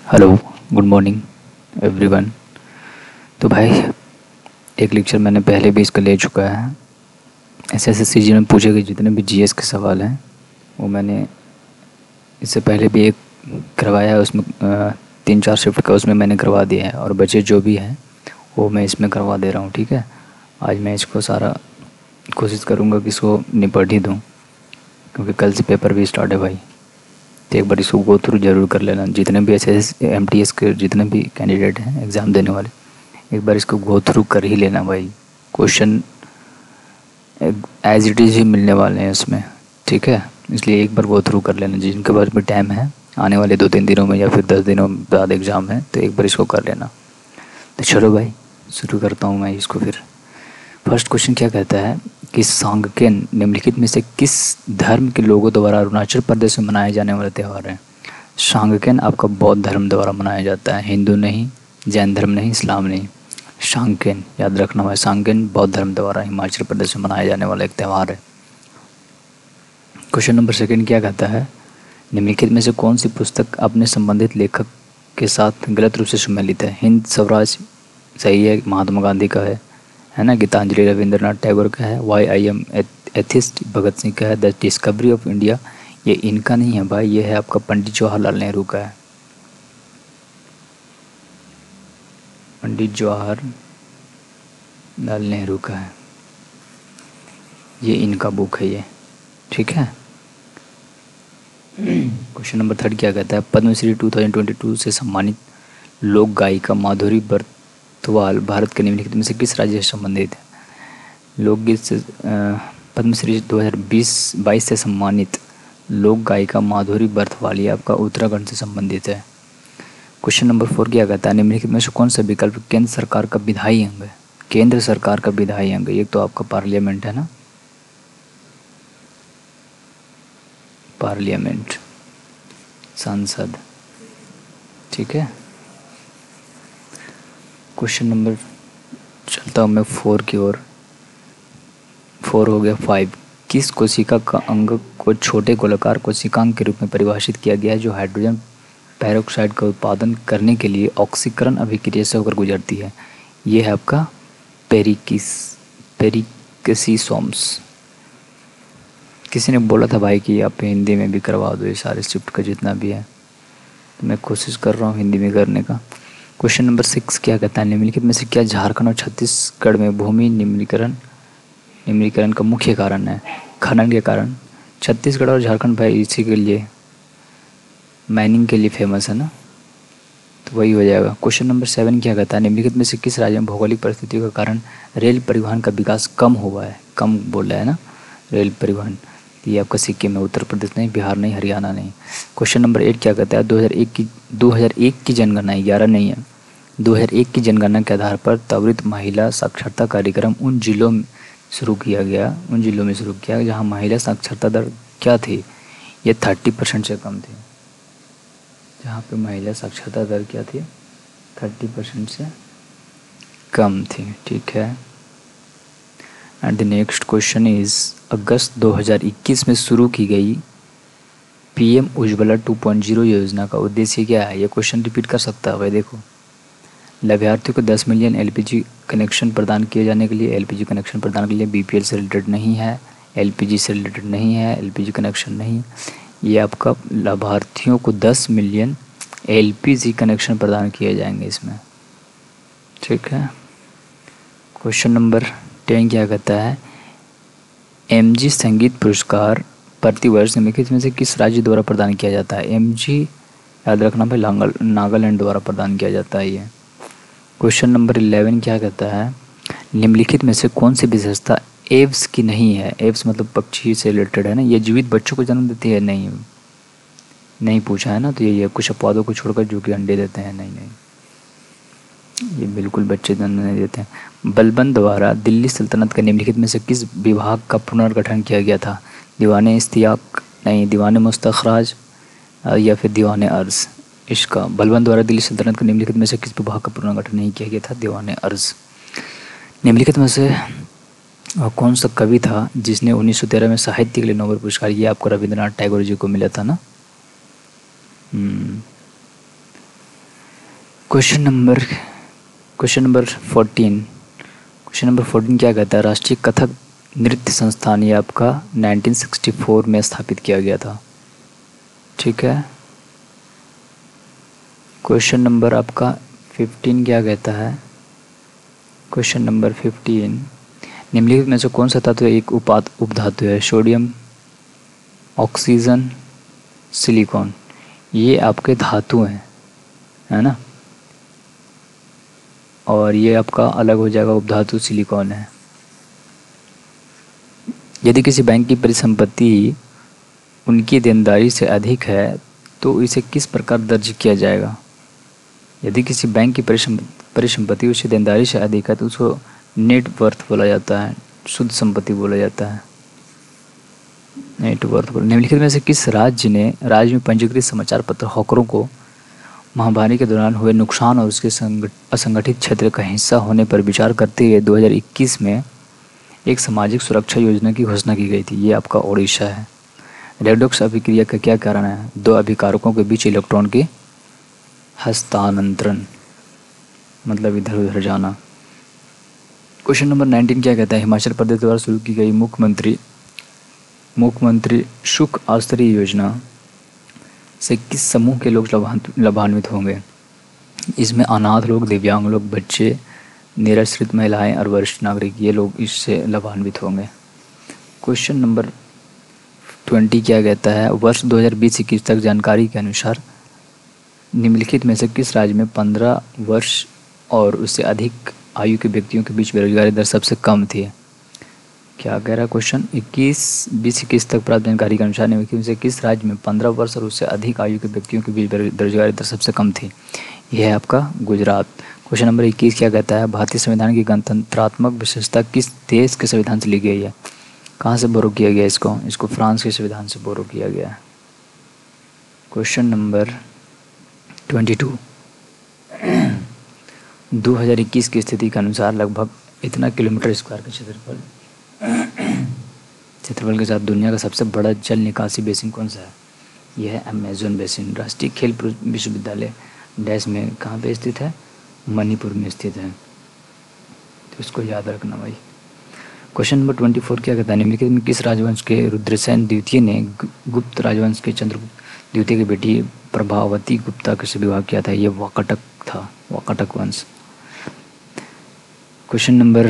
Hello, good morning everyone. तो भाई, एक लेक्चर मैंने पहले भी इसका ले चुका है। एसएससी में पूछे गए जितने भी जीएस के सवाल हैं वो मैंने इससे पहले भी एक करवाया है। उसमें 3-4 शिफ्ट का उसमें मैंने करवा दिया है, और बचे जो भी हैं वो मैं इसमें करवा दे रहा हूँ। ठीक है, आज मैं इसको सारा कोशिश करूँगा कि इसको निपट ही दूँ, क्योंकि कल से पेपर भी स्टार्ट है भाई। तो एक बार इसको गो थ्रू ज़रूर कर लेना, जितने भी एसएस एमटीएस के जितने भी कैंडिडेट हैं एग्ज़ाम देने वाले, एक बार इसको गो थ्रू कर ही लेना भाई। क्वेश्चन एज इट इज़ ही मिलने वाले हैं इसमें, ठीक है। इसलिए एक बार गो थ्रू कर लेना, जिनके पास भी टाइम है आने वाले 2-3 दिनों में या फिर 10 दिनों बाद एग्ज़ाम है, तो एक बार इसको कर लेना। तो चलो भाई, शुरू करता हूँ मैं इसको फिर। फर्स्ट क्वेश्चन क्या कहता है कि सांगकेन निम्नलिखित में से किस धर्म के लोगों द्वारा अरुणाचल प्रदेश में मनाए जाने वाला त्यौहार है। सांगकेन आपका बौद्ध धर्म द्वारा मनाया जाता है, हिंदू नहीं, जैन धर्म नहीं, इस्लाम नहीं। सांगकेन याद रखना है, सांगकेन बौद्ध धर्म द्वारा हिमाचल प्रदेश में मनाया जाने वाला एक त्यौहार है। क्वेश्चन नंबर सेकंड क्या कहता है, निम्नलिखित में से कौन सी पुस्तक अपने संबंधित लेखक के साथ गलत रूप से सम्मिलित है। हिंद स्वराज सही है, महात्मा गांधी का है ना। गीतांजलि रविंद्रनाथ टैगोर का है। Y I am atheist Bhagat Singh का है। द डिस्कवरी ऑफ इंडिया ये इनका नहीं है भाई, ये है आपका पंडित जवाहरलाल नेहरू का है। पंडित जवाहरलाल नेहरू का है, ये इनका बुक है ये, ठीक है। क्वेश्चन नंबर थर्ड क्या कहता है, पद्मश्री 2022 से सम्मानित लोक गायिका माधुरी बर्तवाल भारत के निम्नलिखित में से किस राज्य से संबंधित है। लोकगीत से पद्मश्री 2022 से सम्मानित लोक गायिका माधुरी बर्तवाल ये आपका उत्तराखंड से संबंधित है। क्वेश्चन नंबर 4 क्या कहता है, निम्नलिखित में से कौन सा विकल्प केंद्र सरकार का विधायी अंग है। केंद्र सरकार का विधायी अंग, एक तो आपका पार्लियामेंट है ना, पार्लियामेंट सांसद, ठीक है। क्वेश्चन नंबर चलता हूँ मैं 4 की ओर। 4 हो गया 5। किस कोशिका का अंग को छोटे गोलाकार कोशिकांग के रूप में परिभाषित किया गया है जो हाइड्रोजन पेरोक्साइड का उत्पादन करने के लिए ऑक्सीकरण अभिक्रिया से होकर गुजरती है। ये है आपका पेरिकिसोम्स। किसी ने बोला था भाई कि आप हिंदी में भी करवा दो ये सारे शिफ्ट का जितना भी है, तो मैं कोशिश कर रहा हूँ हिंदी में करने का। क्वेश्चन नंबर 6 क्या कहता है, निम्नलिखित में से क्या झारखंड और छत्तीसगढ़ में भूमि निम्नीकरण का मुख्य कारण है। खनन के कारण। छत्तीसगढ़ और झारखंड भाई इसी के लिए माइनिंग के लिए फेमस है ना, तो वही हो जाएगा। क्वेश्चन नंबर 7 क्या कहता है, निम्नलिखित में से किस राज्य में भौगोलिक परिस्थितियों के कारण रेल परिवहन का विकास कम हुआ है। कम बोल रहा है ना रेल परिवहन, ये आपका सिक्किम है, उत्तर प्रदेश नहीं, बिहार नहीं, हरियाणा नहीं। क्वेश्चन नंबर 8 क्या कहता है, 2001 की जनगणना, 11 नहीं है, 2001 की जनगणना के आधार पर त्वरित महिला साक्षरता कार्यक्रम उन जिलों में शुरू किया जहाँ महिला साक्षरता दर क्या थी, ये 30% से कम थी। जहाँ पे महिला साक्षरता दर क्या थी, 30% से कम थी, ठीक है। And the next question is, अगस्त 2021 में शुरू की गई पीएम उज्ज्वला 2.0 योजना का उद्देश्य क्या है। ये क्वेश्चन रिपीट कर सकता है भाई। देखो, लाभार्थियों को 10 मिलियन एलपीजी कनेक्शन प्रदान किए जाने के लिए, एलपीजी कनेक्शन प्रदान के लिए बीपीएल से रिलेटेड नहीं है, एलपीजी से रिलेटेड नहीं है, एलपीजी कनेक्शन नहीं। ये आपका लाभार्थियों को 10 मिलियन एलपीजी कनेक्शन प्रदान किए जाएंगे इसमें, ठीक है। क्वेश्चन नंबर 10 क्या कहता है, एमजी संगीत पुरस्कार प्रतिवर्ष निम्नलिखित में से किस राज्य द्वारा प्रदान किया जाता है। एमजी याद रखना भाई, नागालैंड द्वारा प्रदान किया जाता है ये। क्वेश्चन नंबर 11 क्या कहता है, निम्नलिखित में से कौन सी विशेषता एव्स की नहीं है। एव्स मतलब पक्षी से रिलेटेड है ना, ये जीवित बच्चों को जन्म देती है, नहीं पूछा है ना, तो ये कुछ अपवादों को छोड़कर जो कि अंडे देते हैं, नहीं, ये बिल्कुल बच्चे जन्म नहीं देते हैं। बलबन द्वारा दिल्ली सल्तनत के निम्नलिखित में से किस विभाग का पुनर्गठन किया गया था। दीवाने इश्तियाक नहीं, दीवाने मुस्तखराज या फिर दीवाने अर्ज़। इसका बलबन द्वारा दिल्ली सल्तनत के निम्नलिखित में से किस विभाग का पुनर्गठन नहीं किया गया था, दीवाने अर्ज़। निम्नलिखित में से कौन सा कवि था जिसने 1913 में साहित्य के लिए नोबेल पुरस्कार, ये आपको रविंद्रनाथ टैगोर जी को मिला था ना। Question number 14। क्वेश्चन नंबर 14 क्या कहता है? राष्ट्रीय कथक नृत्य संस्थान ये आपका 1964 में स्थापित किया गया था। ठीक है। क्वेश्चन नंबर आपका 15 क्या कहता है? क्वेश्चन नंबर 15, निम्नलिखित में से कौन सा तत्व एक उपधातु है? Sodium, oxygen, silicon. ये आपके धातु हैं, है ना, और ये आपका अलग हो जाएगा, उपधातु सिलिकॉन है। यदि किसी बैंक की परिसंपत्ति उनकी देनदारी से अधिक है तो इसे किस प्रकार दर्ज किया जाएगा? यदि किसी बैंक की परिसंपत्ति उसकी देनदारी से अधिक है तो उसको नेट वर्थ बोला जाता है, शुद्ध संपत्ति बोला जाता है, नेट वर्थ। निम्नलिखित में से किस राज्य में पंजीकृत समाचार पत्र हॉकरों को महामारी के दौरान हुए नुकसान और उसके असंगठित क्षेत्र का हिस्सा होने पर विचार करते हुए 2021 में एक सामाजिक सुरक्षा योजना की घोषणा की गई थी? ये आपका ओडिशा है। रेडॉक्स अभिक्रिया का क्या कारण है? दो अभिकारकों के बीच इलेक्ट्रॉन के हस्तांतरण, मतलब इधर उधर जाना। क्वेश्चन नंबर 19 क्या कहता है? हिमाचल प्रदेश द्वारा शुरू की गई मुख्यमंत्री सुख आश्रय योजना से किस समूह के लोग लाभान्वित होंगे? इसमें अनाथ लोग, दिव्यांग लोग, बच्चे, निराश्रित महिलाएं और वरिष्ठ नागरिक, ये लोग इससे लाभान्वित होंगे। क्वेश्चन नंबर 20 क्या कहता है? वर्ष 2020-21 तक जानकारी के अनुसार निम्नलिखित में से किस राज्य में 15 वर्ष और उससे अधिक आयु के व्यक्तियों के बीच बेरोजगारी दर सबसे कम थी? क्या कह रहा है क्वेश्चन? 2020-21 तक प्राप्त जानकारी के अनुसार निम्नलिखित में से किस राज्य में 15 वर्ष और उससे अधिक आयु के व्यक्तियों के बीच बेरोजगारी दर सबसे कम थी? यह है आपका गुजरात। क्वेश्चन नंबर 21 क्या कहता है? भारतीय संविधान की गणतंत्रात्मक विशेषता किस देश के संविधान से ली गई है? कहाँ से बोरो किया गया इसको फ्रांस के संविधान से बोरो किया गया है। क्वेश्चन नंबर 22, 2021 की स्थिति के अनुसार लगभग इतना किलोमीटर स्क्वायर का क्षेत्रफल के साथ दुनिया का सबसे बड़ा जल निकासी बेसिन कौन सा है? यह है अमेजन बेसिन। राष्ट्रीय खेल विश्वविद्यालय डैश में कहाँ पे स्थित है? मणिपुर में स्थित है, तो इसको याद रखना भाई। क्वेश्चन नंबर 24 क्या कहता है? निम्नलिखित में किस राजवंश के रुद्रसेन द्वितीय ने गुप्त राजवंश के चंद्रगुप्त द्वितीय की बेटी प्रभावती गुप्ता से विवाह किया था? ये वाकाटक था, वाकाटक वंश। क्वेश्चन नंबर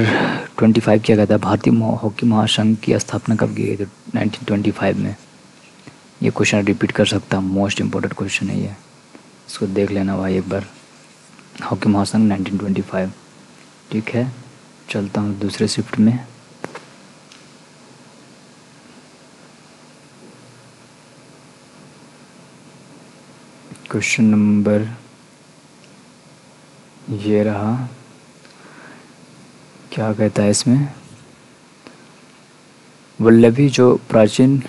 25 क्या कहता है? भारतीय हॉकी महासंघ की स्थापना कब की गई थी? 1925 में। ये क्वेश्चन रिपीट कर सकता हूँ, मोस्ट इम्पोर्टेंट क्वेश्चन है ये, इसको देख लेना भाई एक बार। हॉकी महासंघ 1925। ठीक है, चलता हूँ दूसरे शिफ्ट में। क्वेश्चन नंबर ये रहा, क्या कहता है इसमें? वल्लभी जो प्राचीन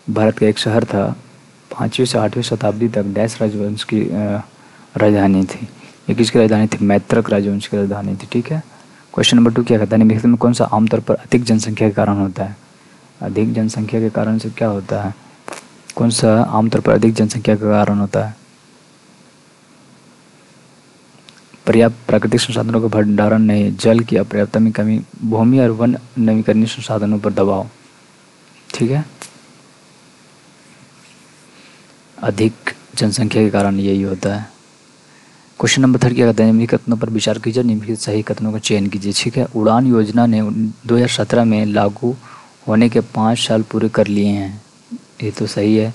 भारत का एक शहर था, 5वीं से 8वीं शताब्दी तक डैश राजवंश की राजधानी थी। ये किसकी राजधानी थी? मैत्रक राजवंश की राजधानी थी। ठीक है। क्वेश्चन नंबर 2 क्या कहता है? निम्नलिखित में कौन सा आमतौर पर अधिक जनसंख्या के कारण होता है? अधिक जनसंख्या के कारण से क्या होता है? कौन सा आमतौर पर अधिक जनसंख्या का कारण होता है? पर्याप्त प्राकृतिक संसाधनों का भंडारण नहीं, जल की अपर्याप्तता में कमी, भूमि और वन नवीकरणीय संसाधनों पर दबाव। ठीक है, अधिक जनसंख्या के कारण यही होता है। क्वेश्चन नंबर 3 क्या कहते हैं? निम्नलिखित कथनों पर विचार कीजिए, निम्नलिखित सही कथनों का चयन कीजिए। ठीक है। उड़ान योजना ने 2017 में लागू होने के 5 साल पूरे कर लिए हैं, ये तो सही है।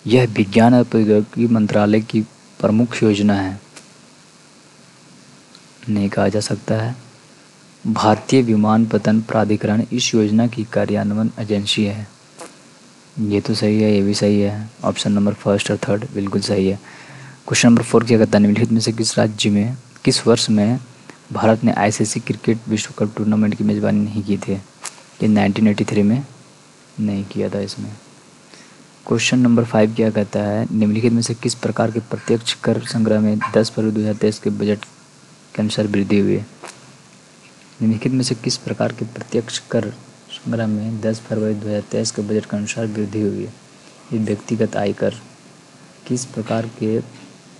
यह विज्ञान और प्रौद्योगिकी मंत्रालय की प्रमुख योजना है, नहीं कहा जा सकता है। भारतीय विमानपत्तन प्राधिकरण इस योजना की कार्यान्वयन एजेंसी है, ये तो सही है, ये भी सही है। ऑप्शन नंबर फर्स्ट और थर्ड बिल्कुल सही है। क्वेश्चन नंबर 4 क्या कहता है? निम्नलिखित में से किस राज्य में किस वर्ष में भारत ने आईसीसी क्रिकेट विश्व कप टूर्नामेंट की मेज़बानी नहीं की थी? ये 1983 में नहीं किया था इसमें। क्वेश्चन नंबर 5 क्या कहता है? निम्नलिखित में से किस प्रकार के प्रत्यक्ष कर संग्रह में 10 फरवरी 2023 के बजट के अनुसार वृद्धि हुई है? निम्नलिखित में से किस प्रकार के प्रत्यक्ष कर संग्रह में 10 फरवरी 2023 के बजट के अनुसार वृद्धि हुई है? ये व्यक्तिगत आयकर। किस प्रकार के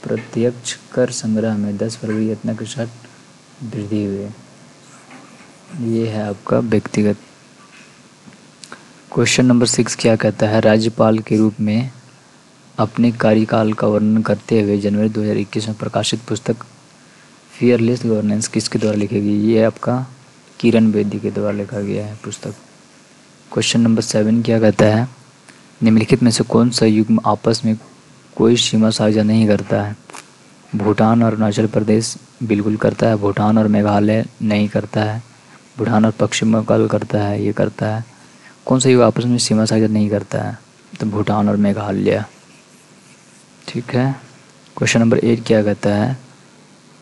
प्रत्यक्ष कर संग्रह में 10 फरवरी इतना प्रतिशत वृद्धि हुई। ये है आपका व्यक्तिगत। क्वेश्चन नंबर 6 क्या कहता है, राज्यपाल के रूप में अपने कार्यकाल का वर्णन करते हुए जनवरी 2021 में प्रकाशित पुस्तक फियरलेस गवर्नेंस किसके द्वारा लिखी गई? ये आपका किरण बेदी के द्वारा लिखा गया है पुस्तक। क्वेश्चन नंबर 7 क्या कहता है, निम्नलिखित में से कौन सा युग्म आपस में कोई सीमा साझा नहीं करता है? भूटान और अरुणाचल प्रदेश बिल्कुल करता है, भूटान और मेघालय नहीं करता है, भूटान और पश्चिम बंगाल करता है, ये करता है। कौन सा युग्म आपस में सीमा साझा नहीं करता है? तो भूटान और मेघालय। ठीक है। क्वेश्चन नंबर 8 क्या कहता है,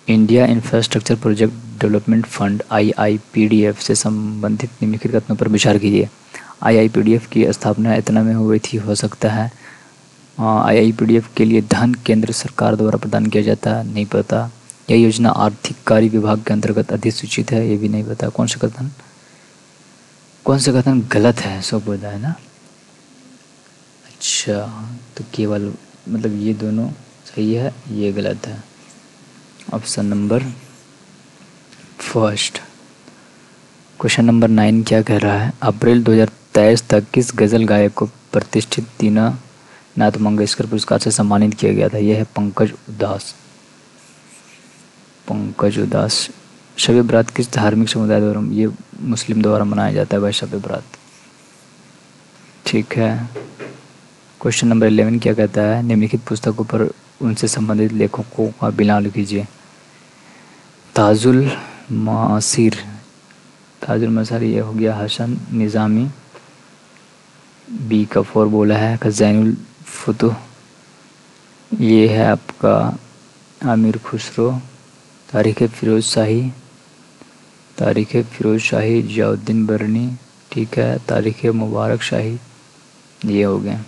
India infrastructure project development fund IIPDF से संबंधित निम्नलिखित कथनों पर विचार कीजिए। IIPDF की स्थापना इतना में हुई थी, हो सकता है। IIPDF के लिए धन केंद्र सरकार द्वारा प्रदान किया जाता है, नहीं पता। यह योजना आर्थिक कार्य विभाग के अंतर्गत अधिसूचित है, ये भी नहीं पता। कौन सा कथन गलत है? सब बोला है ना। अच्छा, तो केवल मतलब ये दोनों सही है, ये गलत है। Option number first. Question number 9 क्या कह रहा है, अप्रैल 2023 तक किस गज़ल गायक को प्रतिष्ठित दीनानाथ मंगेशकर पुरस्कार से सम्मानित किया गया था? यह है पंकज उदास। पंकज उदास। शब बरात किस धार्मिक समुदाय द्वारा? ये मुस्लिम द्वारा मनाया जाता है भाई शब बरात। ठीक है। क्वेश्चन नंबर 11 क्या कहता है, निम्नलिखित पुस्तकों पर उनसे संबंधित लेखकों का बिलाल कीजिए। ताजुल मासिर, ताजुल मसार ये हो गया हसन निज़ामी, बी का 4 बोला है। खज़ाइनुल फुतुह ये है आपका आमिर खुसरो। तारीख़ फ़िरोज़ शाही जियाउद्दीन बरनी। ठीक है। तारीख़ मुबारक शाही ये हो गए।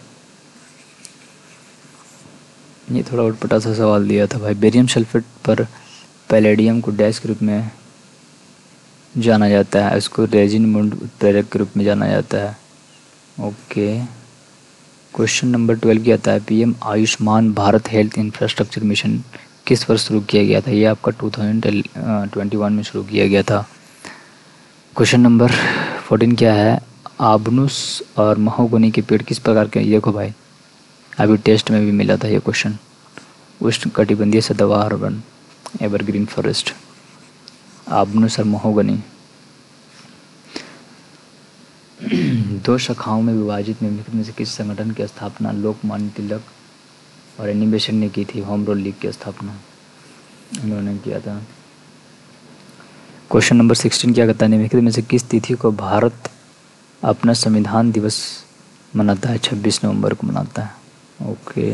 ये थोड़ा उटपटा सा सवाल दिया था भाई। बेरियम सल्फेट पर पैलेडियम को डैश के रूप में जाना जाता है, इसको रेजिन मुंड उत्प्रेरक के रूप में जाना जाता है। ओके। क्वेश्चन नंबर 12 क्या आता है, PM Ayushman Bharat health infrastructure mission किस वर्ष शुरू किया गया था? ये आपका 2021 में शुरू किया गया था। क्वेश्चन नंबर 14 क्या है, आबनुस और महोगनी के पेड़ किस प्रकार के? देखो भाई, अभी टेस्ट में भी मिला था ये क्वेश्चन। उष्ण कटिबंधीय सदाबहार वन, एवरग्रीन फॉरेस्ट। आबनुस और महोगनी। दो शाखाओं में विभाजित निम्नलिखित में से किस संगठन की स्थापना लोकमान्य तिलक और एनी बेसेंट ने की थी? होम रूल लीग की स्थापना इन्होंने किया था। क्वेश्चन नंबर 16 क्या कहता है, निम्नलिखित में से किस तिथि को भारत अपना संविधान दिवस मनाता है? 26 नवंबर को मनाता है। ओके।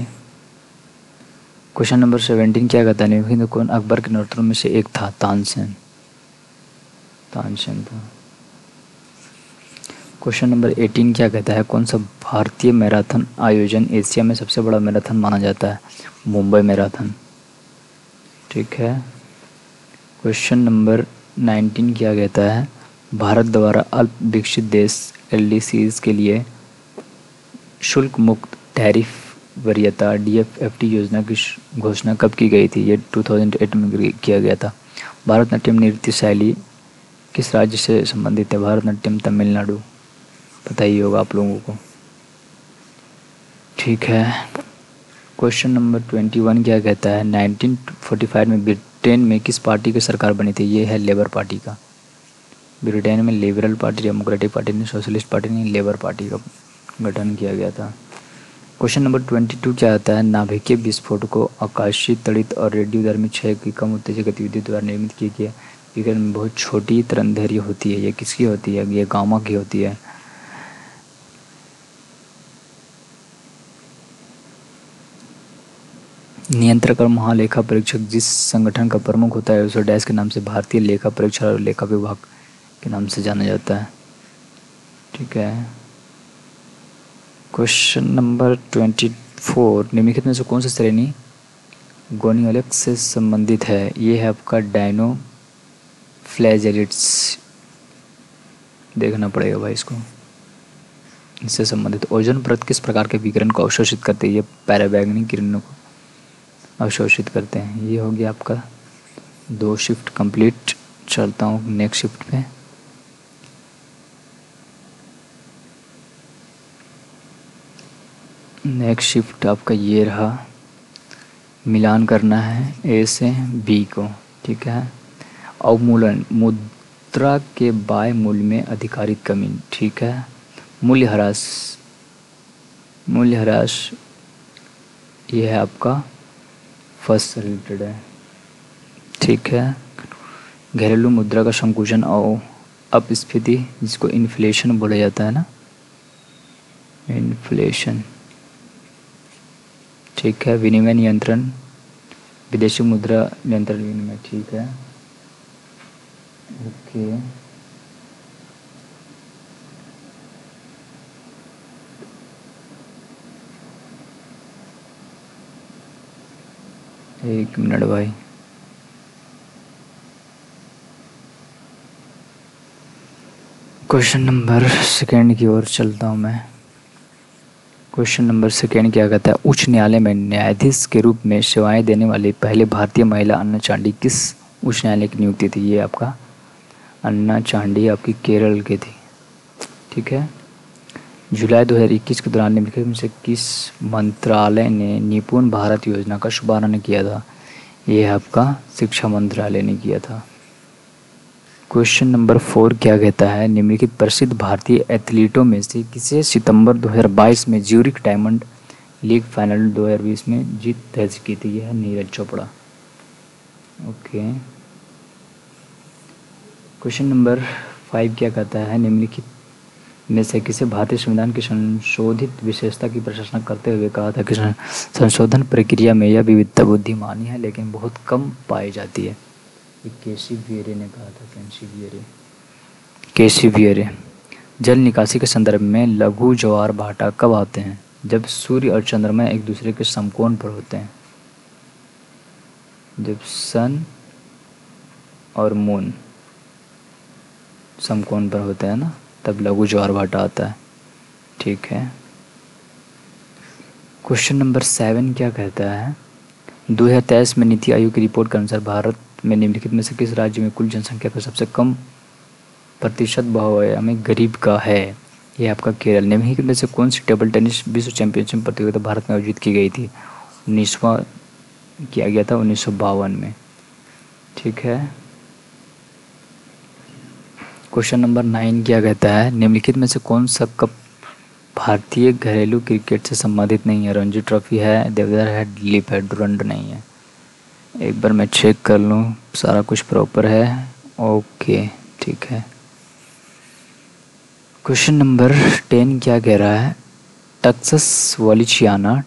क्वेश्चन नंबर 17 क्या कहता है, निम्नलिखित में कौन अकबर के नौकरों में से एक था? तानसेन था। क्वेश्चन नंबर 18 क्या कहता है, कौन सा भारतीय मैराथन आयोजन एशिया में सबसे बड़ा मैराथन माना जाता है? मुंबई मैराथन। ठीक है। क्वेश्चन नंबर 19 क्या कहता है, भारत द्वारा अल्प विकसित देश LDCs के लिए शुल्क मुक्त टैरिफ वरीयता DFFT योजना की घोषणा कब की गई थी? ये 2008 में किया गया था। भारतनाट्यम नृत्य शैली किस राज्य से संबंधित है? भारतनाट्यम तमिलनाडु। पता ही होगा आप लोगों को। ठीक है। क्वेश्चन नंबर 21 क्या कहता है, 1945 में ब्रिटेन में किस पार्टी की सरकार बनी थी? ये है लेबर पार्टी का। ब्रिटेन में लिबरल पार्टी, डेमोक्रेटिक पार्टी ने, सोशलिस्ट पार्टी ने, लेबर पार्टी का गठन किया गया था। क्वेश्चन नंबर 22 क्या आता है, नाभिकीय विस्फोट को आकाशीय तड़ित और रेडियोधर्मी क्षय की कम उत्तेजक गतिविधि द्वारा निर्मित किया गया। विकिरण में बहुत छोटी तरंगदैर्घ्य होती है, ये किसकी होती है? ये गामा की होती है। नियंत्रक और महालेखा परीक्षक जिस संगठन का प्रमुख होता है उसे डैश के नाम से भारतीय लेखा परीक्षा और लेखा विभाग के नाम से जाना जाता है। ठीक है। क्वेश्चन नंबर 24, निम्नलिखित में से कौन सी श्रेणी गोनियोलेक्स से संबंधित है? ये है आपका डायनोफ्लैजेलिट्स। देखना पड़ेगा भाई इसको। इससे संबंधित ओजोन परत किस प्रकार के विकिरण को अवशोषित करती है? ये पैराबैंगनी किरणों को अवशोषित करते हैं। ये हो गया आपका 2 शिफ्ट कंप्लीट। चलता हूँ नेक्स्ट शिफ्ट पे। नेक्स्ट शिफ्ट आपका ये रहा, मिलान करना है ए से बी को, ठीक है। अवमूलन, मुद्रा के बाय मूल्य में अधिकारिक कमी, ठीक है। मूल्यह्रास, मूल्यह्रास ये है आपका फर्स्ट से रिलेटेड है, ठीक है। घरेलू मुद्रा का संकुचन और अपस्फीति, जिसको इन्फ्लेशन बोला जाता है ना, इन्फ्लेशन, ठीक है। विनिमय नियंत्रण, विदेशी मुद्रा नियंत्रण विनिमय, ठीक है, ओके। एक मिनट भाई। क्वेश्चन नंबर सेकेंड की ओर चलता हूँ मैं। क्वेश्चन नंबर सेकेंड क्या कहता है, उच्च न्यायालय में न्यायाधीश के रूप में सेवाएं देने वाली पहले भारतीय महिला अन्ना चांडी किस उच्च न्यायालय की नियुक्ति थी। ये आपका अन्ना चांडी आपकी केरल की थी, ठीक है। जुलाई 2021 के दौरान निम्नलिखित में से किस मंत्रालय ने निपुण भारत योजना का शुभारंभ किया था। ये आपका शिक्षा मंत्रालय ने किया था। क्वेश्चन नंबर 4 क्या कहता है, निम्नलिखित प्रसिद्ध भारतीय एथलीटों में से किसे सितंबर 2022 में ज्यूरिख डायमंड लीग फाइनल 2020 में जीत दर्ज की थी। यह है Neeraj Chopra, okay. Question number 5 क्या कहता है, निम्नलिखित में से किसे भारतीय संविधान की संशोधित विशेषता की प्रशंसा करते हुए कहा था कि संशोधन प्रक्रिया में यह विविधता बुद्धिमानी है लेकिन बहुत कम पाई जाती है। केसी वियरे ने कहा था, केसी वियरे। जल निकासी के संदर्भ में लघु ज्वार भाटा कब आते हैं, जब सूर्य और चंद्रमा एक दूसरे के समकोण पर होते हैं। जब सन और मून समकोण पर होते हैं ना, तब लघु ज्वार भाटा आता है, ठीक है। क्वेश्चन नंबर 7 क्या कहता है, 2023 में नीति आयोग की रिपोर्ट के अनुसार भारत में निम्नलिखित में से किस राज्य में कुल जनसंख्या का सबसे कम प्रतिशत बहुआयामी गरीब का है। ये आपका केरल। निम्नलिखित में से कौन सी टेबल टेनिस विश्व चैंपियनशिप प्रतियोगिता भारत में आयोजित की गई थी। 19वां किया गया था 1952 में, ठीक है। क्वेश्चन नंबर 9 क्या कहता है, निम्नलिखित में से कौन सा कप भारतीय घरेलू क्रिकेट से संबंधित नहीं है। रणजी ट्रॉफी है, देवधर है, दिलीप है, डुरंड नहीं है। एक बार मैं चेक कर लूँ सारा कुछ प्रॉपर है, ओके, ठीक है। क्वेश्चन नंबर 10 क्या कह रहा है, टक्सस वॉलिचियाना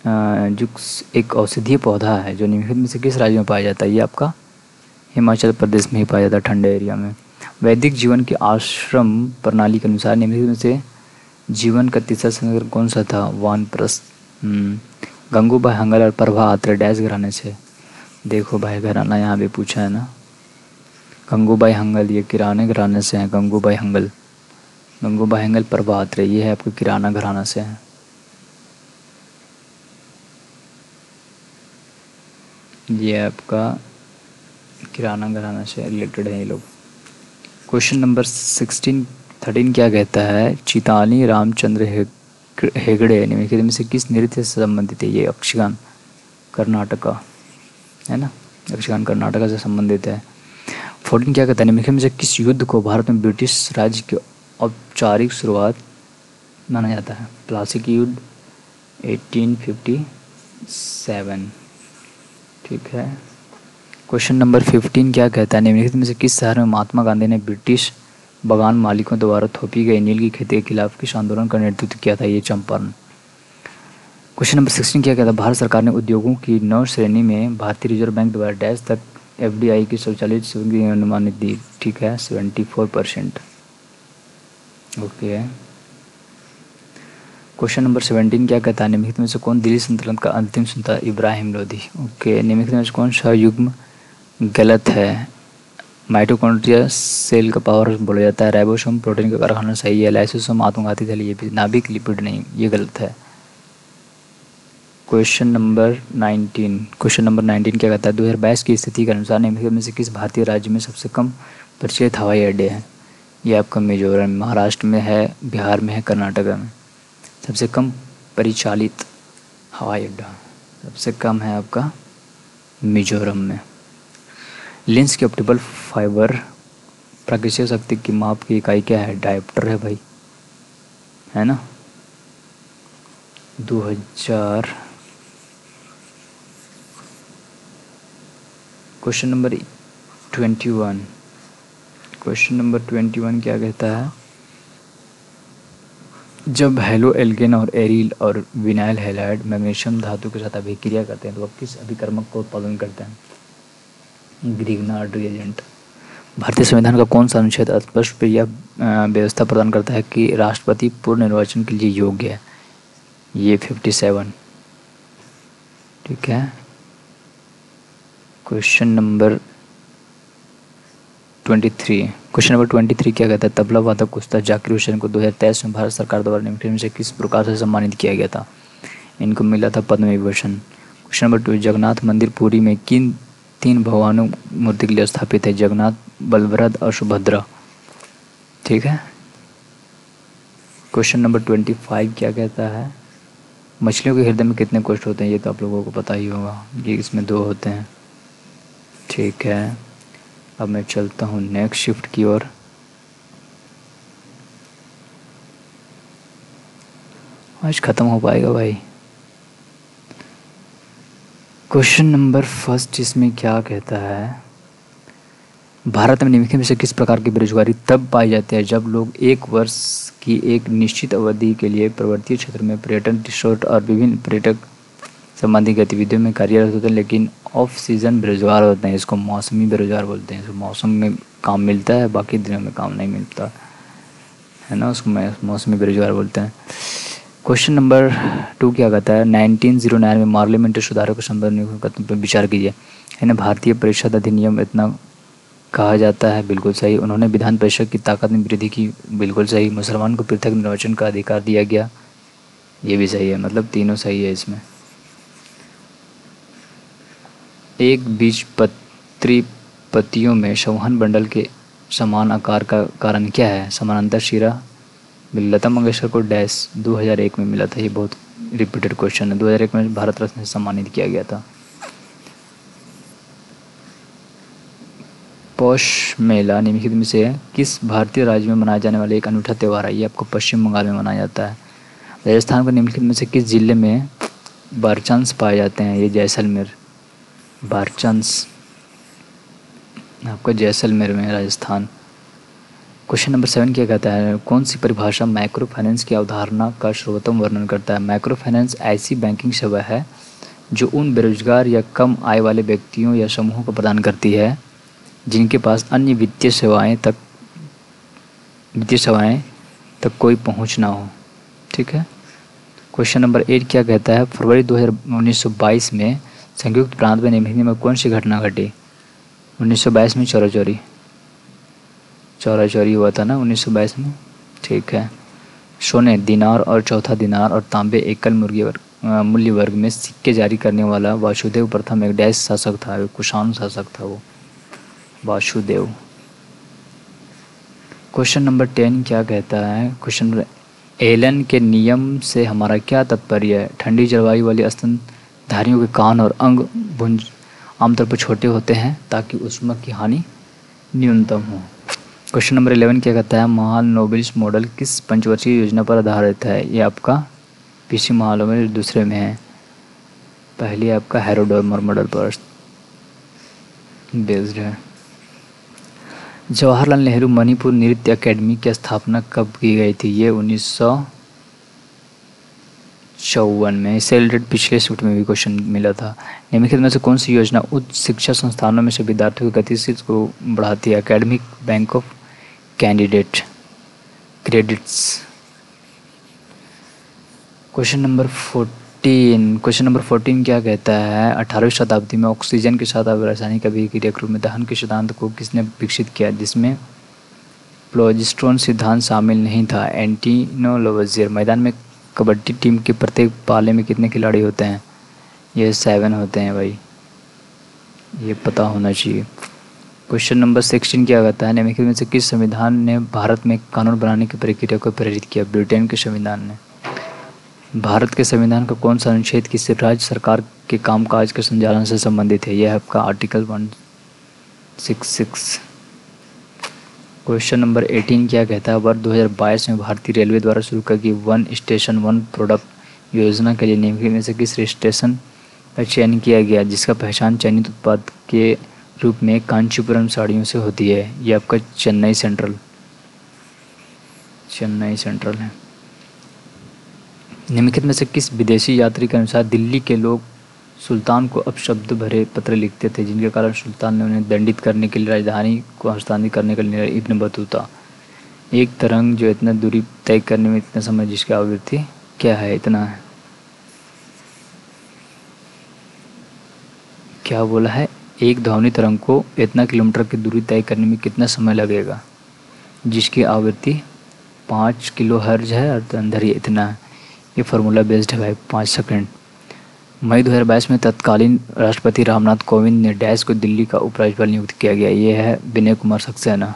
जो एक औषधीय पौधा है जो निम्नलिखित में से किस राज्य में पाया जाता है। ये आपका हिमाचल प्रदेश में ही पाया जाता है, ठंडे एरिया में। वैदिक जीवन की आश्रम प्रणाली के अनुसार निम्नलिखित में से जीवन का तीसरा संस्करण कौन सा था। वानप्रस्थ। गंगूबाई हंगल और प्रभा अत्रे डैश घराने से। देखो भाई घराना यहाँ भी पूछा है ना, गंगूबाई हंगल ये किराने घराने से हैं। गंगूबाई हंगल, प्रभा अत्रे ये है आपके किराना घराना से हैं। ये आपका किराना घराना से रिलेटेड है ये लोग। क्वेश्चन नंबर 13 क्या कहता है, चितानी रामचंद्र हेगड़े निम्नलिखित में से किस नृत्य से संबंधित है। ये यक्षगान कर्नाटका है ना, यक्षगान कर्नाटका से संबंधित है। 14 क्या कहता है, निम्नलिखित में से किस युद्ध को भारत में ब्रिटिश राज्य की औपचारिक शुरुआत माना जाता है। प्लासी युद्ध 1857, ठीक है। क्वेश्चन नंबर 15 क्या कहता है, निम्नलिखित में से किस शहर में महात्मा गांधी ने ब्रिटिश बागान मालिकों द्वारा थोपी गई नील की खेती के खिलाफ किस आंदोलन का नेतृत्व किया था। ये चंपारण। क्वेश्चन नंबर 16 क्या कहता है, भारत सरकार ने उद्योगों की 9 श्रेणी में भारतीय रिजर्व बैंक द्वारा डैश तक FDI की स्वचालित की अनुमानित दी, ठीक है, 74%, ओके। क्वेश्चन नंबर 17 क्या कहता है, निम्नलिखित में से कौन दिल्ली सल्तनत का अंतिम सुल्तान। इब्राहिम लोदी, ओके। निम्नलिखित में से कौन सा युग्म गलत है। माइटोकॉन्ड्रिया सेल का पावर बोला जाता है। राइबोसोम प्रोटीन का कारखाना सही है। लाइसोसोम आत्मघाती सेल, ये भी नाभिक लिपिड नहीं, ये गलत है। क्वेश्चन नंबर 19 क्या कहता है? 2022 की स्थिति के अनुसार निम्नलिखित में से किस भारतीय राज्य में सबसे कम परिचालित हवाई अड्डे हैं? ये आपका मिजोरम, महाराष्ट्र में है, बिहार में है, कर्नाटक में। सबसे कम परिचालित हवाई अड्डा सबसे कम है आपका मिजोरम में। लेंस के ऑप्टिकल फाइबर प्राकृतिक शक्ति की माप की इकाई क्या है? डायोप्टर है भाई, है ना। 2000 क्वेश्चन नंबर 21 क्या कहता है? जब हेलो एल्केन और एरिल और विनाइल हैलाइड मैग्नीशियम धातु के साथ अभिक्रिया करते हैं तो वह किस अभिकर्मक को उत्पादन करते हैं? Grignard reagent. भारतीय संविधान का कौन सा अनुच्छेद स्पष्ट यह व्यवस्था प्रदान करता है कि राष्ट्रपति पूर्ण निर्वाचन के लिए योग्य है? ये 57। ठीक है। क्वेश्चन नंबर 23 क्या कहता है? तबला वादक उस्ताद जाकिर हुसैन को 2023 में भारत सरकार द्वारा निम्नलिखित में से किस प्रकार से सम्मानित किया गया था? इनको मिला था पद्म विभूषण। क्वेश्चन नंबर 2, जगन्नाथ मंदिर पुरी में किन 3 भगवानों मूर्ति के लिए स्थापित है? जगन्नाथ, बलभद्र और सुभद्रा। ठीक है। क्वेश्चन नंबर 25 क्या कहता है? मछलियों के हृदय में कितने कोष्ठ होते हैं? ये तो आप लोगों को पता ही होगा, ये इसमें 2 होते हैं। ठीक है। अब मैं चलता हूँ नेक्स्ट शिफ्ट की ओर। आज ख़त्म हो पाएगा भाई। क्वेश्चन नंबर 1 इसमें क्या कहता है? भारत में निम्नलिखित में से किस प्रकार की बेरोजगारी तब पाई जाती है जब लोग 1 वर्ष की एक निश्चित अवधि के लिए पर्वतीय क्षेत्र में पर्यटन, रिसोर्ट और विभिन्न पर्यटक संबंधी गतिविधियों में कार्यरत होते हैं लेकिन ऑफ सीजन बेरोजगार होते हैं? इसको मौसमी बेरोजगार बोलते हैं। इसको मौसम में काम मिलता है, बाकी दिनों में काम नहीं मिलता है ना, उसको मौसमी बेरोजगार बोलते हैं। क्वेश्चन नंबर 2 क्या कहता है? 1909 में पार्लियामेंट्री सुधारों के संबंध पर विचार कीजिए। इन्हें भारतीय परिषद अधिनियम इतना कहा जाता है। बिल्कुल सही। उन्होंने विधान परिषद की ताकत में वृद्धि की। बिल्कुल सही। मुसलमान को पृथक निर्वाचन का अधिकार दिया गया। ये भी सही है, मतलब तीनों सही है इसमें। एक बीजपत्री पत्तियों में संवहन बंडल के समान आकार का कारण क्या है? समानांतर शिरा। लता मंगेशकर को डैश 2001 में मिला था। ये बहुत रिपीटेड क्वेश्चन है। 2001 में भारत रत्न से सम्मानित किया गया था। पौष मेला निम्नलिखित में से किस भारतीय राज्य में मनाया जाने वाला एक अनूठा त्यौहार है? ये आपको पश्चिम बंगाल में मनाया जाता है। राजस्थान को निम्नलिखित में से किस जिले में बारचांस पाए जाते हैं? ये जैसलमेर। बारचांस आपका जैसलमेर में, राजस्थान। क्वेश्चन नंबर 7 क्या कहता है? कौन सी परिभाषा माइक्रो फाइनेंस की अवधारणा का सर्वोत्तम वर्णन करता है? माइक्रो फाइनेंस ऐसी बैंकिंग सेवा है जो उन बेरोजगार या कम आय वाले व्यक्तियों या समूहों को प्रदान करती है जिनके पास अन्य वित्तीय सेवाएं तक कोई पहुंच ना हो। ठीक है। क्वेश्चन नंबर 8 क्या कहता है? फरवरी 1922 में संयुक्त प्रांत में निम्नलिखित में कौन सी घटना घटी? 1922 में चौरा चौरी हुआ था ना 1922 में। ठीक है। सोने, दिनार और चौथा दिनार और तांबे एकल मूल्य वर्ग में सिक्के जारी करने वाला वासुदेव प्रथम एक डैश शासक था। कुषाण शासक था वो, वासुदेव। क्वेश्चन नंबर 10 क्या कहता है? क्वेश्चन नंबर एलन के नियम से हमारा क्या तात्पर्य है? ठंडी जलवायु वाले स्तनधारियों के कान और अंग भुज आमतौर पर छोटे होते हैं ताकि ऊष्मा की हानि न्यूनतम हो। क्वेश्चन नंबर 11 क्या कहता है? महालनोबिस मॉडल किस पंचवर्षीय योजना पर आधारित है? ये आपका पीसी महालनोबिस दूसरे में है। पहली आपका हेरोडोमर मॉडल पर बेस्ड है। जवाहरलाल नेहरू मणिपुर नृत्य अकेडमी की स्थापना कब की गई थी? ये 1954 में। इससे रिलेटेड पिछले शिफ्ट में भी क्वेश्चन मिला था। निम्नलिखित में से कौन सी योजना उच्च शिक्षा संस्थानों में से विद्यार्थियों की गतिशील को बढ़ाती है? Academic bank of candidate credits. Question number 14 क्या कहता है? 18वीं शताब्दी में ऑक्सीजन के साथ रासायनिक अभिक्रिया के रूप में दहन के सिद्धांत को किसने विकसित किया जिसमें फ्लोजिस्ट्रोन सिद्धांत शामिल नहीं था? एंटिनो लवोजियर। मैदान में कबड्डी टीम के प्रत्येक पाले में कितने खिलाड़ी होते हैं? ये 7 होते हैं भाई, ये पता होना चाहिए। क्वेश्चन नंबर 16 क्या कहता है, निम्नलिखित में से किस संविधान ने भारत में कानून बनाने की प्रक्रिया को प्रेरित किया? ब्रिटेन के संविधान ने। भारत के संविधान का कौन सा अनुच्छेद किसी राज्य सरकार के कामकाज के संचालन से संबंधित है? यह है आपका आर्टिकल 166। क्वेश्चन नंबर 18 क्या कहता है, वर्ष 2022 में भारतीय रेलवे द्वारा शुरू की गई वन स्टेशन वन प्रोडक्ट योजना के लिए निम्नलिखित में से किस स्टेशन का चयन किया गया, जिसका पहचान चयनित उत्पाद के रूप में कांचीपुरम साड़ियों से होती है? ये आपका चेन्नई सेंट्रल है। निम्नलिखित में से किस विदेशी यात्री के अनुसार दिल्ली के लोग सुल्तान को अपशब्द भरे पत्र लिखते थे, जिनके कारण सुल्तान ने उन्हें दंडित करने के लिए राजधानी को हस्तांतरित करने का निर्णय? Ibn Battuta. एक तरंग जो इतना दूरी तय करने में इतना समय जिसकी आवृत्ति क्या है? इतना है। क्या बोला है? एक ध्वनि तरंग को इतना किलोमीटर की दूरी तय करने में कितना समय लगेगा, जिसकी आवृत्ति 5 किलो हर्ज है और अंदर ही इतना है। ये फार्मूला बेस्ड है भाई, 5 सेकंड। मई 2022 में तत्कालीन राष्ट्रपति रामनाथ कोविंद ने डैश को दिल्ली का उपराज्यपाल नियुक्त किया गया। ये है विनय कुमार सक्सेना।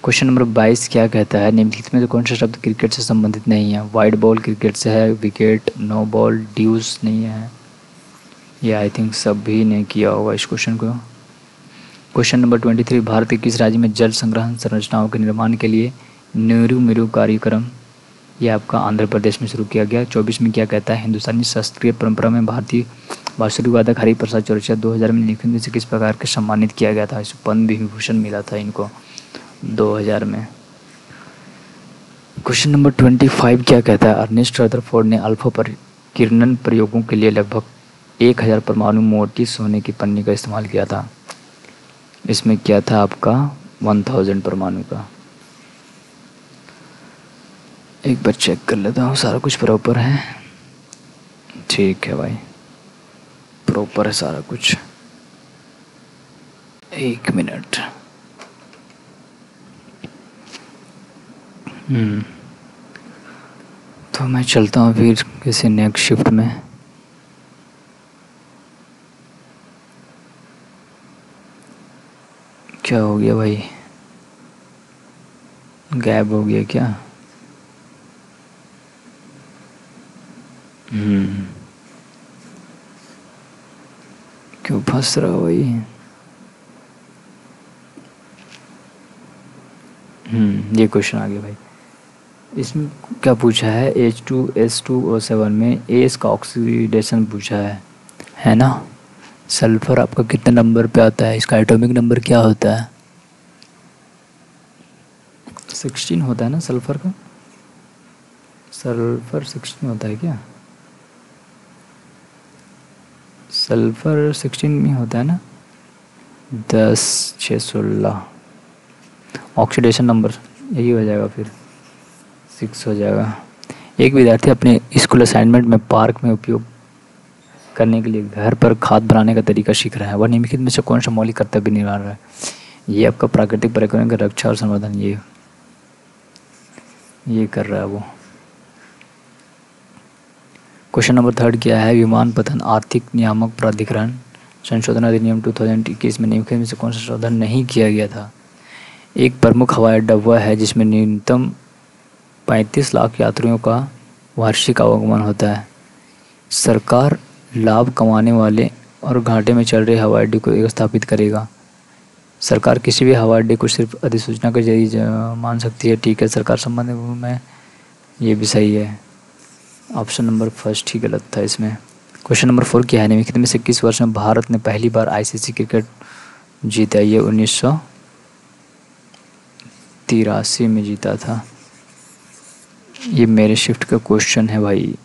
क्वेश्चन नंबर 22 क्या कहता है, निम्नलिखित में से कौन सा शब्द क्रिकेट से संबंधित नहीं है? वाइड बॉल क्रिकेट से है, विकेट, नो बॉल, ड्यूस नहीं है। ये आई थिंक सभी ने किया होगा इस क्वेश्चन को। क्वेश्चन नंबर 23, भारत के किस राज्य में जल संग्रहण संरचनाओं के निर्माण के लिए नीरू मिरू कार्यक्रम, यह आपका आंध्र प्रदेश में शुरू किया गया? 24 में क्या कहता है, हिंदुस्तानी शास्त्रीय परंपरा में भारतीय बांसुरी वादक हरि प्रसाद चौरसिया 2000 में निम्नलिखित में से किस प्रकार के सम्मानित किया गया था? इसे पद्म विभूषण मिला था इनको 2000 में। क्वेश्चन नंबर 25 क्या कहता है, अर्नेस्ट रदरफोर्ड ने अल्फा किरणन प्रयोगों के लिए लगभग 1000 परमाणु मोटी सोने की पन्नी का इस्तेमाल किया था? इसमें क्या था आपका 1000 परमाणु का। एक बार चेक कर लेता हूँ सारा कुछ प्रॉपर है। ठीक है भाई, प्रॉपर है सारा कुछ। एक मिनट। तो मैं चलता हूँ फिर किसी नेक्स्ट शिफ्ट में। क्या हो गया भाई, गैप हो गया क्या? क्यों फंस रहा भाई? ये क्वेश्चन आ गया भाई। इसमें क्या पूछा है, H2S2O7 में एस का ऑक्सीडेशन पूछा है ना। सल्फर आपका कितने नंबर पे आता है? इसका एटॉमिक नंबर क्या होता है? 16 होता है ना सल्फर का। सल्फर 16 होता है क्या? सल्फर 16 में होता है ना, 10 6 16। ऑक्सीडेशन नंबर यही हो जाएगा, फिर 6 हो जाएगा। एक विद्यार्थी अपने स्कूल असाइनमेंट में पार्क में उपयोग करने के लिए घर पर खाद बनाने का तरीका सीख रहा है। वह निम्नलिखित में से कौन सा मौलिक कर्तव्य निभा रहा है? ये आपका प्राकृतिक पर्यावरण का रक्षा और संवर्धन ये कर रहा है वो। क्वेश्चन नंबर 3 क्या है, विमानपत्तन आर्थिक नियामक प्राधिकरण संशोधन अधिनियम 2021 में निम्नलिखित में से कौन सा संशोधन नहीं किया गया था? एक प्रमुख हवाई अड्डा वह है जिसमें न्यूनतम 35 लाख यात्रियों का वार्षिक आवागमन होता है। सरकार लाभ कमाने वाले और घाटे में चल रहे हवाई अड्डे को स्थापित करेगा। सरकार किसी भी हवाई अड्डे को सिर्फ अधिसूचना के जरिए मान सकती है। ठीक है, सरकार संबंध में ये भी सही है। ऑप्शन नंबर फर्स्ट ही गलत था इसमें। क्वेश्चन नंबर 4 क्या है, निम्नलिखित में से किस वर्ष में भारत ने पहली बार आईसीसी क्रिकेट जीता? ये 1983 में जीता था। ये मेरे शिफ्ट का क्वेश्चन है भाई।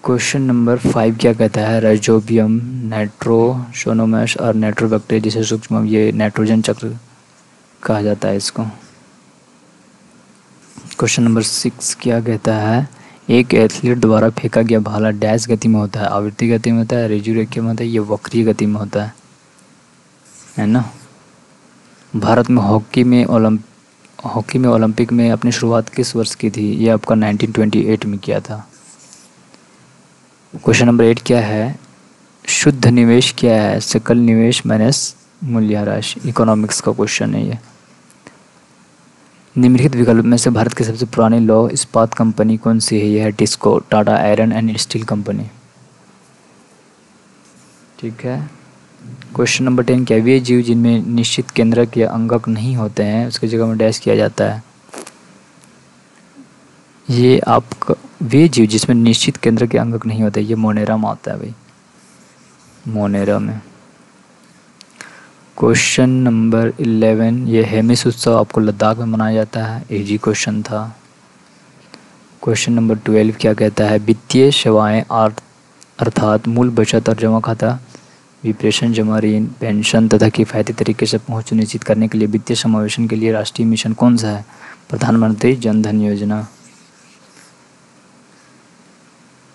क्वेश्चन नंबर 5 क्या कहता है, राइजोबियम, नाइट्रोसोनोमस और नाइट्रोबैक्टीरिया जिसे सूक्ष्म ये नाइट्रोजन चक्र कहा जाता है इसको। क्वेश्चन नंबर 6 क्या कहता है, एक एथलीट द्वारा फेंका गया भाला डैश गति में होता है? आवृत्ति गति में होता है, रेखीय में होता है, ये वक्रीय गति में होता है ना। भारत में हॉकी में ओलंपिक में अपनी शुरुआत किस वर्ष की थी? ये आपका 1928 में किया था। क्वेश्चन नंबर 8 क्या है? शुद्ध निवेश क्या है? सकल निवेश माइनस मूल्य राशि। इकोनॉमिक्स का क्वेश्चन है ये। निम्नलिखित विकल्प में से भारत की सबसे पुरानी लौह इस्पात कंपनी कौन सी है? यह है TISCO, Tata iron and steel company. ठीक है। क्वेश्चन नंबर 10 क्या? वे जीव जिनमें निश्चित केंद्रक या अंगक नहीं होते हैं उसकी जगह में डैश किया जाता है। ये आपका वे जीव जिसमें निश्चित केंद्र के अंगक नहीं होते, ये मोनेरा में आता है भाई, मोनेरा में। क्वेश्चन नंबर 11 ये हेमिस उत्सव आपको लद्दाख में मनाया जाता है। इजी क्वेश्चन था। क्वेश्चन नंबर 12 क्या कहता है? वित्तीय सेवाएं अर्थात मूल बचत और जमा खाता, विप्रेषण, जमा, ऋण, पेंशन तथा किफ़ायती तरीके से पहुंच सुनिश्चित करने के लिए वित्तीय समावेशन के लिए राष्ट्रीय मिशन कौन सा है? प्रधानमंत्री जन धन योजना।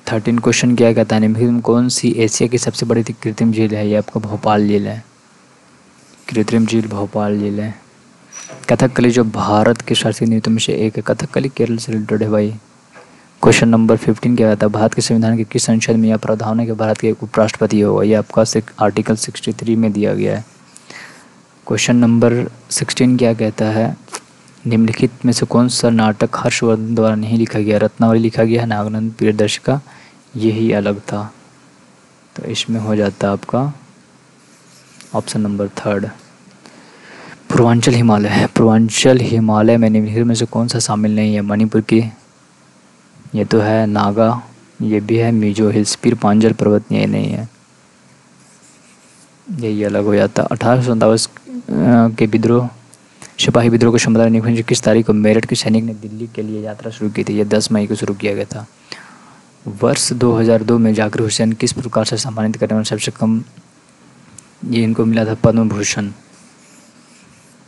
13 क्वेश्चन क्या कहता है? निम्नलिखित में कौन सी एशिया की सबसे बड़ी कृत्रिम झील है? ये आपका भोपाल झील है, कृत्रिम झील भोपाल झील है। कथकली जो भारत के शास्त्रीय नृत्यों में से एक है, कथकली केरल से रिलेटेड है भाई। क्वेश्चन नंबर 15 क्या कहता है? भारत के संविधान के किस संशोधन में यह प्रावधान है कि भारत के उपराष्ट्रपति होगा? ये आपका आर्टिकल 63 में दिया गया है। क्वेश्चन नंबर 16 क्या कहता है? निम्नलिखित में से कौन सा नाटक हर्षवर्धन द्वारा नहीं लिखा गया? रत्नावली लिखा गया है, नागानंद प्रियदर्शिका, यही अलग था। तो इसमें हो जाता है आपका ऑप्शन नंबर 3। पूर्वांचल हिमालय। पूर्वांचल हिमालय में निम्नलिखित में से कौन सा शामिल नहीं है? मणिपुर की, ये तो है, नागा, ये भी है, मिजो हिल्स। फिर पांजल पर्वत ये नहीं है, यही अलग हो जाता। 1857 के विद्रोह, सिपाही विद्रोह को संबोधित निखिल किस तारीख को मेरठ के सैनिक ने दिल्ली के लिए यात्रा शुरू की थी? ये 10 मई को शुरू किया गया था। वर्ष 2002 में जाकिर हुसैन किस प्रकार से सम्मानित करने वाले सबसे कम, ये इनको मिला था पद्म भूषण,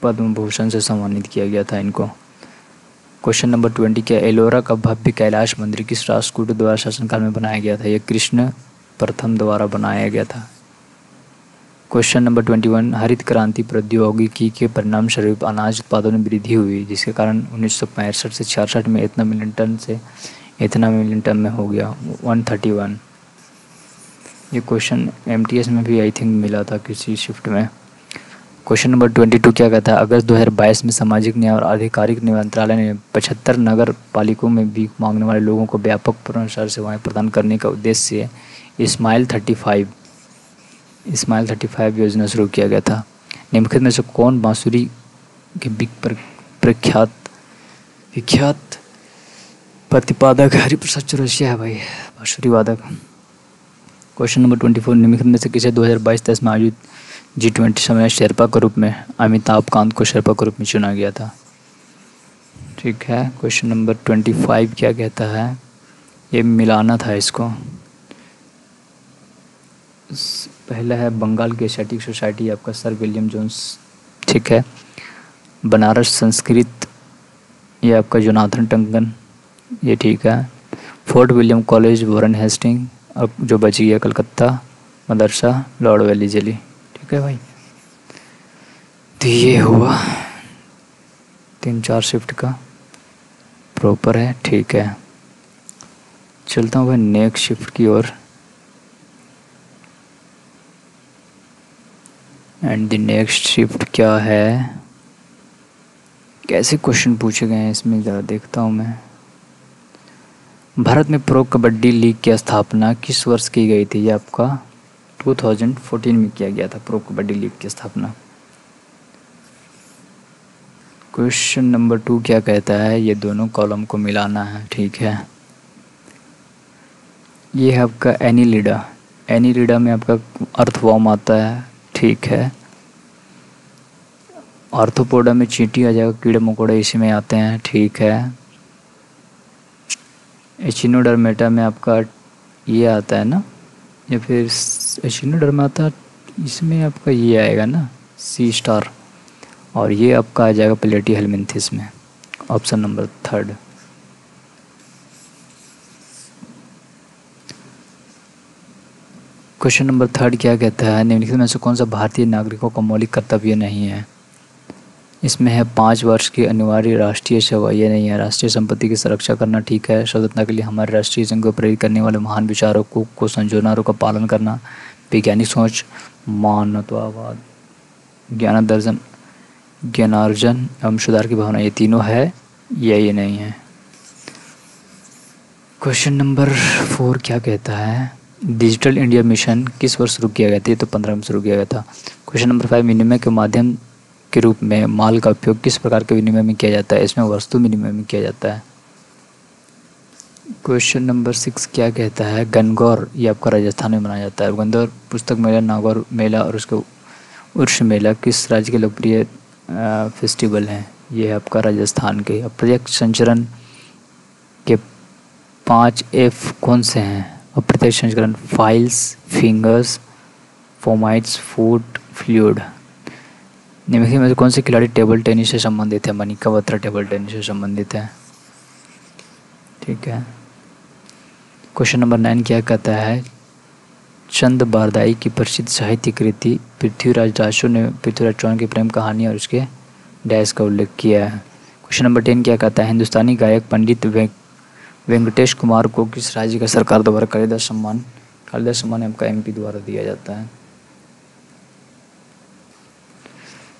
पद्म भूषण से सम्मानित किया गया था इनको। क्वेश्चन नंबर 20 क्या? एलोरा का भव्य कैलाश मंदिर किस राष्ट्रकूट द्वारा शासनकाल में बनाया गया था? यह कृष्ण प्रथम द्वारा बनाया गया था। क्वेश्चन नंबर 21 हरित क्रांति प्रौद्योगिकी के परिणाम स्वरूप अनाज उत्पादन में वृद्धि हुई जिसके कारण 1965 से 66 में इतना मिलियन टन में हो गया 131। ये क्वेश्चन MTS में भी आई थिंक मिला था किसी शिफ्ट में। क्वेश्चन नंबर 22 क्या कहता है? अगस्त 2022 में सामाजिक न्याय और आधिकारिक मंत्रालय ने 75 नगर पालिकाओं में भीख मांगने वाले लोगों को व्यापक पुनर्वास सेवाएं प्रदान करने का उद्देश्य से स्माइल 35 योजना शुरू किया गया था। निम्नलिखित में से कौन बांसुरी के विख्यात प्रतिपादक? हरिप्रसाद चौरसिया है भाई, बांसुरी वादक। क्वेश्चन नंबर 24 निम्नलिखित में से किसे 2022-23 में आयोजित G20 सम्मेलन शेरपा के रूप में अमिताभ कांत को शेरपा के रूप में चुना गया था? ठीक है। क्वेश्चन नंबर 25 क्या कहता है? ये मिलाना था इसको। पहला है बंगाल की एशियाटिक सोसाइटी, आपका सर विलियम जोन्स। ठीक है। बनारस संस्कृत, ये आपका जोनाथन टंगन, ये ठीक है। Fort William College Warren Hasting, अब जो बच गया कलकत्ता मदरसा लॉर्ड वेलीजली। ठीक है भाई। तो ये हुआ 3-4 शिफ्ट का प्रॉपर है। ठीक है, चलता हूँ भाई नेक्स्ट शिफ्ट की ओर। एंड द नेक्स्ट शिफ्ट क्या है, कैसे क्वेश्चन पूछे गए हैं इसमें ज़रा देखता हूँ मैं। भारत में प्रो कबड्डी लीग की स्थापना किस वर्ष की गई थी? ये आपका 2014 में किया गया था प्रो कबड्डी लीग की स्थापना। क्वेश्चन नंबर 2 क्या कहता है? ये दोनों कॉलम को मिलाना है। ठीक है। ये है आपका एनीलिडा। एनीलिडा में आपका अर्थवॉर्म आता है। ठीक है। आर्थ्रोपोडा में चींटी आ जाएगा, कीड़े मकोड़े इसी में आते हैं। ठीक है। एचिनोडर्मेटा में आपका ये आता है ना, या फिर एचिनोडर्मेटा इसमें आपका ये आएगा ना सी स्टार, और ये आपका आ जाएगा प्लेटी हेलमिंथिस में, ऑप्शन नंबर 3। क्वेश्चन नंबर 3 क्या कहता है? निम्नलिखित में से कौन सा भारतीय नागरिकों का मौलिक कर्तव्य नहीं है? इसमें है 5 वर्ष की अनिवार्य राष्ट्रीय सेवा, ये नहीं है। राष्ट्रीय संपत्ति की सुरक्षा करना, ठीक है। स्वतंत्रता के लिए हमारे राष्ट्रीय संघ को प्रेरित करने वाले महान विचारकों को संजोनारों का पालन करना, वैज्ञानिक सोच, मानवतावाद, ज्ञानार्जन एवं सुधार की भावना, ये तीनों है, ये नहीं है। क्वेश्चन नंबर 4 क्या कहता है, डिजिटल इंडिया मिशन किस वर्ष शुरू किया गया था? ये तो 15 में शुरू किया गया था। क्वेश्चन नंबर 5, विनिमय के माध्यम के रूप में माल का उपयोग किस प्रकार के विनिमय में किया जाता है? इसमें वस्तु विनिमय में किया जाता है। क्वेश्चन नंबर 6 क्या कहता है, गणगौर ये आपका राजस्थान में मनाया जाता है। गणगौर पुस्तक मेला, नागौर मेला और उसके उर्स मेला किस राज्य के लोकप्रिय फेस्टिवल हैं? ये है आपका राजस्थान के। अप्रत्यक्ष संचरण के 5 F कौन से हैं? अप्रत्यक्ष संचरण, files, fingers, fomites, food, fluid. निम्नलिखित में से कौन से खिलाड़ी टेबल टेनिस से संबंधित है? मनिका बत्रा टेबल टेनिस से संबंधित है, ठीक है। क्वेश्चन नंबर 9 क्या कहता है, चंद बारदाई की प्रसिद्ध साहित्य कृति पृथ्वीराज दासू ने पृथ्वीराज चौहान की प्रेम कहानी और उसके डैश का उल्लेख किया है। क्वेश्चन नंबर 10 क्या कहता है, हिंदुस्तानी गायक पंडित वेंकटेश कुमार को किस राज्य का सरकार द्वारा कालिदास सम्मान आपका MP द्वारा दिया जाता है?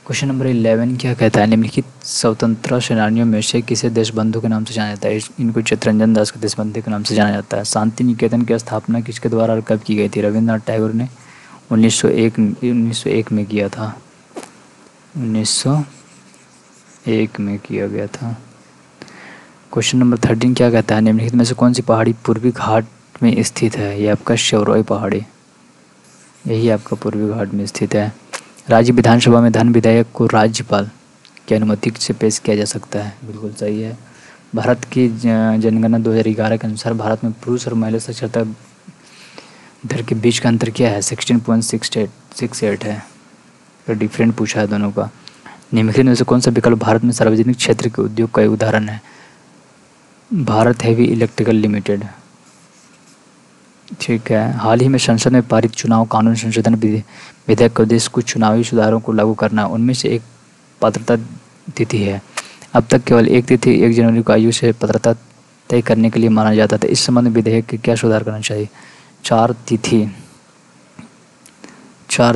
क्वेश्चन नंबर 11 क्या कहता है, निम्नलिखित स्वतंत्रता सेनानियों में से किसे देशबंधु के नाम से जाना जाता है? इनको चित्तरंजन दास के देशबंधु के नाम से जाना जाता है। शांति निकेतन की स्थापना किसके द्वारा और कब की गई थी? रविंद्रनाथ टैगोर ने 1901 में किया था। 1901 में किया गया था। क्वेश्चन नंबर 13 क्या कहता है, निम्नलिखित में से कौन सी पहाड़ी पूर्वी घाट में स्थित है? ये आपका शेवरॉय पहाड़ी, यही आपका पूर्वी घाट में स्थित है। राज्य विधानसभा में धन विधेयक को राज्यपाल की अनुमति से पेश किया जा सकता है, बिल्कुल सही है। भारत की जनगणना 2011 के अनुसार भारत में पुरुष और महिला साक्षरता दर के बीच का अंतर क्या है? 16.68 है। तो डिफरेंट पूछा है दोनों का। निम्नलिखित में से कौन सा विकल्प भारत में सार्वजनिक क्षेत्र के उद्योग का एक उदाहरण है? भारत हेवी इलेक्ट्रिकल लिमिटेड, ठीक है। हाल ही में संसद में पारित चुनाव कानून संशोधन विधेयक का उद्देश्य कुछ चुनावी सुधारों को लागू करना है। उनमें से एक पात्रता तिथि है। अब तक केवल एक तिथि 1 जनवरी को आयु से पात्रता तय करने के लिए माना जाता था। इस संबंध में विधेयक के क्या सुधार करना चाहिए? 4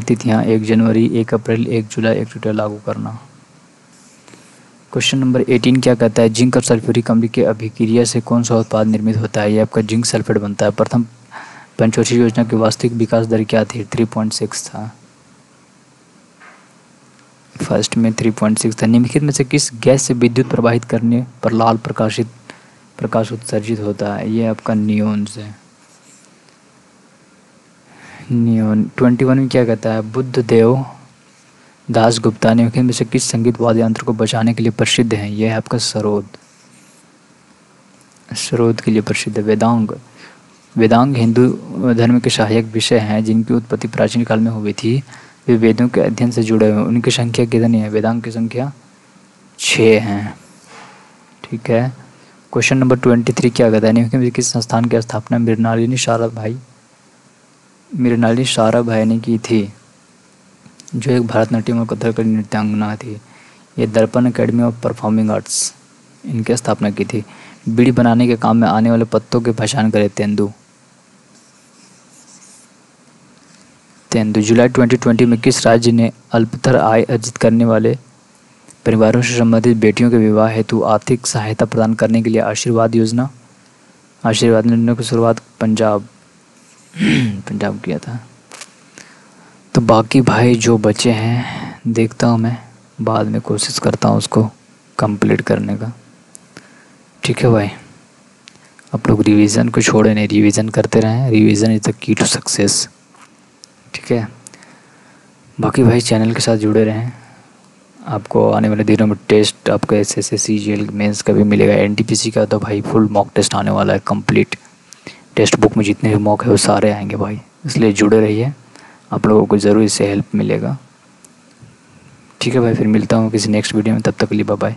तिथियाँ 1 जनवरी, 1 अप्रैल, 1 जुलाई, 1 सितंबर लागू करना। क्वेश्चन नंबर 18 क्या कहता है, जिंक और सल्फ्यूरिक अम्ल की अभिक्रिया से कौन सा उत्पाद निर्मित होता है? ये आपका जिंक सल्फेट बनता है। प्रथम पंचवर्षीय योजना की वास्तविक विकास दर क्या थी? 3.6 था। फर्स्ट में 3.6 था। निम्नलिखित में से किस गैस से विद्युत प्रवाहित करने पर लाल प्रकाश उत्सर्जित होता है? ये आपका नियोन से। नियोन। 21 में क्या कहता है, बुद्धदेव दास गुप्ता निम्नलिखित में से किस संगीत वाद्य यंत्र को बजाने के लिए प्रसिद्ध है? यह है आपका सरोद के लिए प्रसिद्ध है। वेदांग हिंदू धर्म के सहायक विषय हैं जिनकी उत्पत्ति प्राचीन काल में हुई थी। वे वेदों के अध्ययन से जुड़े हुए हैं। उनकी संख्या कितनी है? वेदांग की संख्या 6 हैं, ठीक है। क्वेश्चन नंबर 23 क्या कहता है, निम्नलिखित में किस संस्थान की स्थापना मृणालिनी साराभाई ने की थी, जो एक भरतनाट्यम और कथकली नृत्यांगना थी? ये दर्पण एकेडमी ऑफ परफॉर्मिंग आर्ट्स, इनकी स्थापना की थी। बीड़ी बनाने के काम में आने वाले पत्तों की पहचान करें? तेंदु। जुलाई 2020 में किस राज्य ने अल्पतर आय अर्जित करने वाले परिवारों से संबंधित बेटियों के विवाह हेतु आर्थिक सहायता प्रदान करने के लिए आशीर्वाद योजना की शुरुआत पंजाब किया था? तो बाकी भाई जो बचे हैं देखता हूँ, मैं बाद में कोशिश करता हूँ उसको कंप्लीट करने का, ठीक है भाई। आप लोग रिवीजन को छोड़े नहीं, रिवीजन करते रहें। Revision is the key to success, ठीक है। बाकी भाई चैनल के साथ जुड़े रहें। आपको आने वाले दिनों में टेस्ट आपका SSC CGL मेंस का भी मिलेगा। NTPC का तो भाई फुल मॉक टेस्ट आने वाला है कंप्लीट। टेक्स्ट बुक में जितने भी मॉक है वो सारे आएंगे भाई, इसलिए जुड़े रहिए। आप लोगों को ज़रूर इससे हेल्प मिलेगा, ठीक है भाई। फिर मिलता हूँ किसी नेक्स्ट वीडियो में, तब तक के लिए बाय बाय।